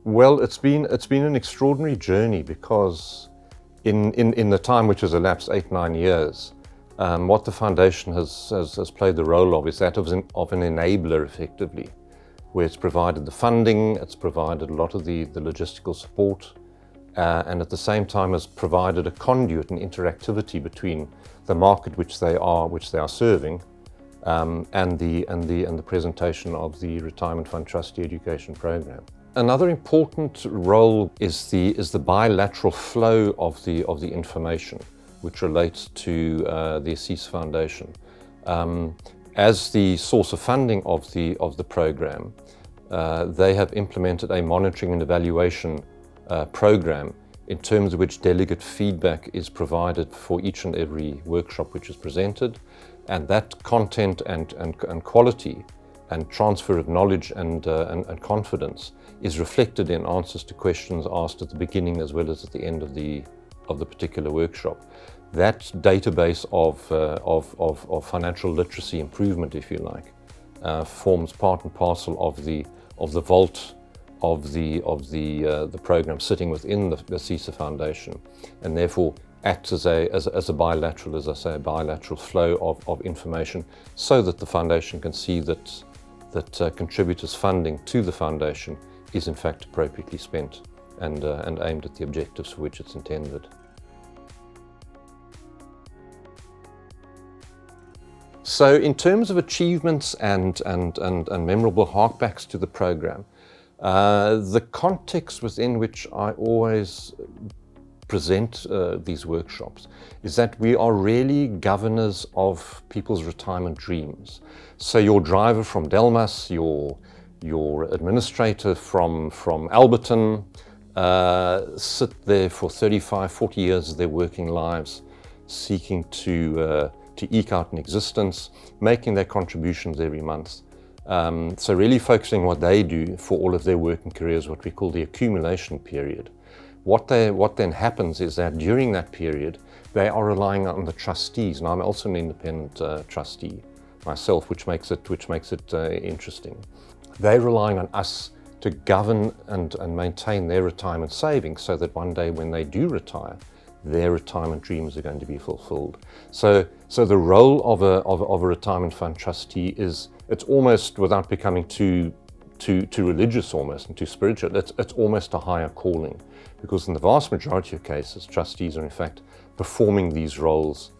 Well, it's been an extraordinary journey because in the time which has elapsed 8-9 years, what the foundation has played the role of is that of an enabler, effectively, where it's provided the funding, it's provided a lot of the logistical support, and at the same time has provided a conduit and interactivity between the market which they are serving, and the presentation of the Retirement Fund Trustee Education Program. Another important role is the bilateral flow of the information which relates to the ASISA Foundation. As the source of funding of the program, they have implemented a monitoring and evaluation program in terms of which delegate feedback is provided for each and every workshop which is presented, and that content and quality and transfer of knowledge and confidence is reflected in answers to questions asked at the beginning as well as at the end of the particular workshop. That database of financial literacy improvement, if you like, forms part and parcel of the vault of the program sitting within the ASISA Foundation, and therefore acts as a bilateral, as I say, a bilateral flow of information, so that the foundation can see that contributors' funding to the foundation is in fact appropriately spent and aimed at the objectives for which it's intended. So in terms of achievements and memorable harkbacks to the program, the context within which I always present these workshops is that we are really governors of people's retirement dreams. So your driver from Delmas, your administrator from Alberton, sit there for 35, 40 years of their working lives, seeking to eke out an existence, making their contributions every month. So really focusing what they do for all of their working careers, what we call the accumulation period. What then happens is that during that period, they are relying on the trustees, and I'm also an independent trustee myself, which makes it interesting. They're relying on us to govern and maintain their retirement savings, so that one day when they do retire, their retirement dreams are going to be fulfilled. So the role of a retirement fund trustee it's almost, without becoming too religious almost and too spiritual, it's almost a higher calling, because in the vast majority of cases, trustees are in fact performing these roles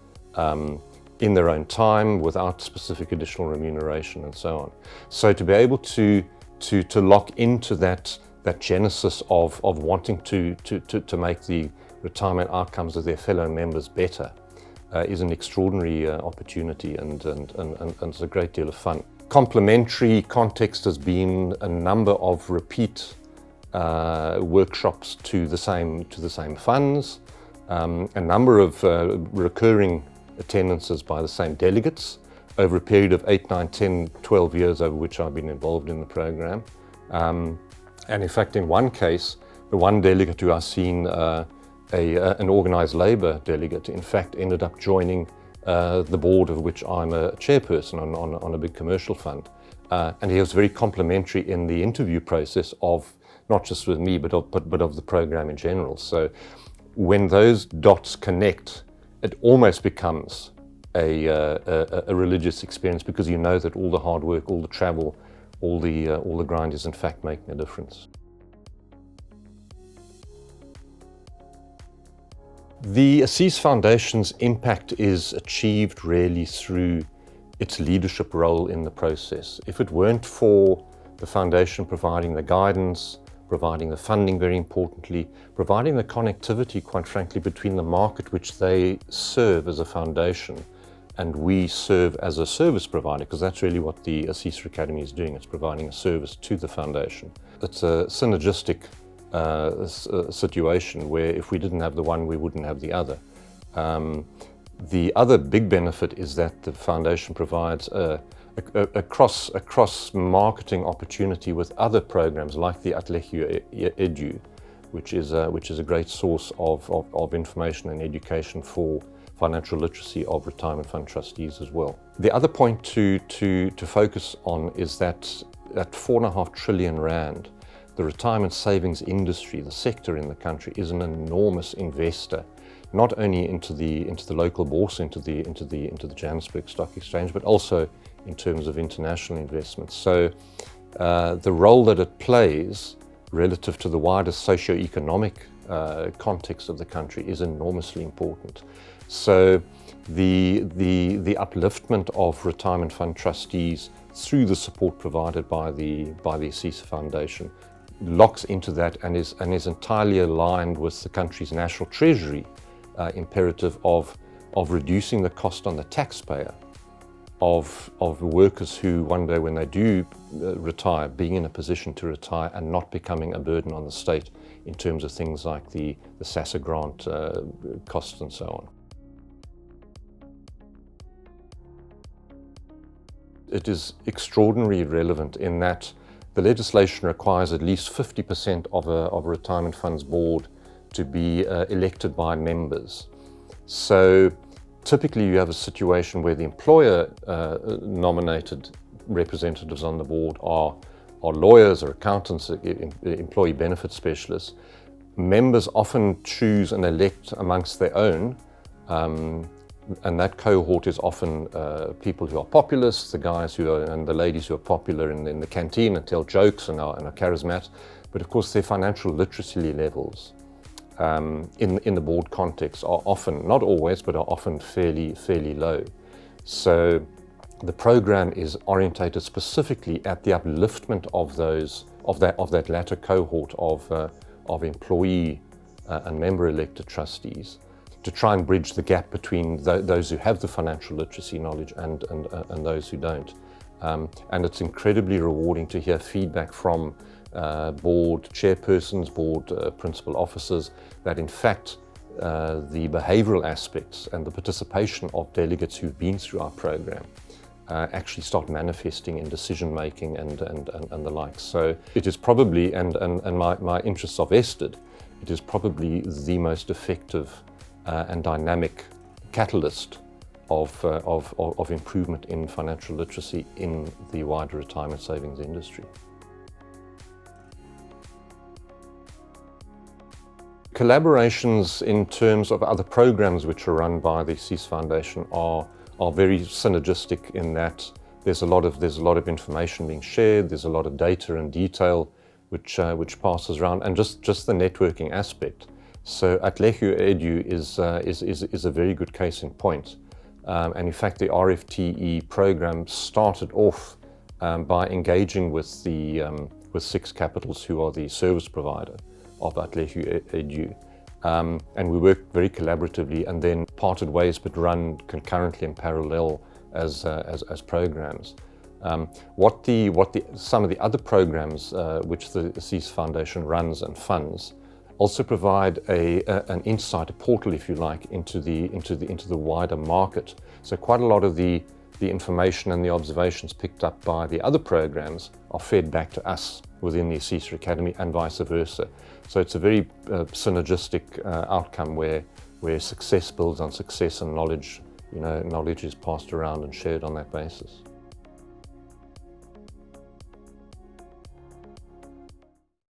in their own time without specific additional remuneration and so on. So to be able to lock into that genesis of wanting to make the retirement outcomes of their fellow members better is an extraordinary opportunity, and it's a great deal of fun. Complementary context has been a number of repeat workshops to the same funds, a number of recurring attendances by the same delegates over a period of 8, 9, 10, 12 years over which I've been involved in the program. And in fact, in one case, the one delegate who I've seen, an organised labour delegate, in fact ended up joining the board of which I'm a chairperson on a big commercial fund. And he was very complimentary in the interview process of, not just with me, but of the program in general. So when those dots connect, it almost becomes a religious experience, because you know that all the hard work, all the travel, all the grind is in fact making a difference. The ASISA Foundation's impact is achieved really through its leadership role in the process. If it weren't for the foundation providing the guidance, providing the funding, very importantly, providing the connectivity, quite frankly, between the market which they serve as a foundation and we serve as a service provider, because that's really what the ASISA Academy is doing. It's providing a service to the foundation. It's a synergistic situation where if we didn't have the one, we wouldn't have the other. The other big benefit is that the foundation provides a cross-marketing opportunity with other programs like the Atlegio Edu, which is a great source of information and education for financial literacy of retirement fund trustees as well. The other point to focus on is that at 4.5 trillion rand, the retirement savings industry, the sector in the country, is an enormous investor, not only into the local bourse, into the Johannesburg Stock Exchange, but also in terms of international investments. So the role that it plays relative to the wider socio-economic context of the country is enormously important. So the upliftment of retirement fund trustees through the support provided by the ASISA Foundation locks into that and is entirely aligned with the country's national treasury imperative of reducing the cost on the taxpayer of workers who one day when they do retire, being in a position to retire and not becoming a burden on the state in terms of things like the SASSA grant costs and so on. It is extraordinarily relevant in that the legislation requires at least 50% of a retirement fund's board to be elected by members. So typically you have a situation where the employer nominated representatives on the board are lawyers or accountants, employee benefit specialists. Members often choose and elect amongst their own, and that cohort is often people who are populists, the guys who are, and the ladies who are popular in the canteen and tell jokes and are charismatic. But of course their financial literacy levels in the board context are often, not always, but are often fairly low. So the program is orientated specifically at the upliftment of that latter cohort of employee and member elected trustees, to try and bridge the gap between those who have the financial literacy knowledge and those who don't. And it's incredibly rewarding to hear feedback from board chairpersons, board principal officers, that in fact the behavioral aspects and the participation of delegates who've been through our program actually start manifesting in decision making and the like. So it is probably, and my interests are vested, it is probably the most effective and dynamic catalyst of improvement in financial literacy in the wider retirement savings industry. Collaborations in terms of other programs which are run by the ASISA Foundation are very synergistic in that there's a lot of information being shared, there's a lot of data and detail which passes around, and just the networking aspect. So Atlehu Edu is a very good case in point. And in fact, the RFTE program started off by engaging with 6 capitals who are the service provider of Atlehu Edu. And we worked very collaboratively and then parted ways, but run concurrently in parallel as programs. Some of the other programs which the ASISA Foundation runs and funds also provide an insight, a portal, if you like, into the wider market. So quite a lot of the information and the observations picked up by the other programs are fed back to us within the ASISA Academy and vice versa. So it's a very synergistic outcome where success builds on success and knowledge is passed around and shared on that basis.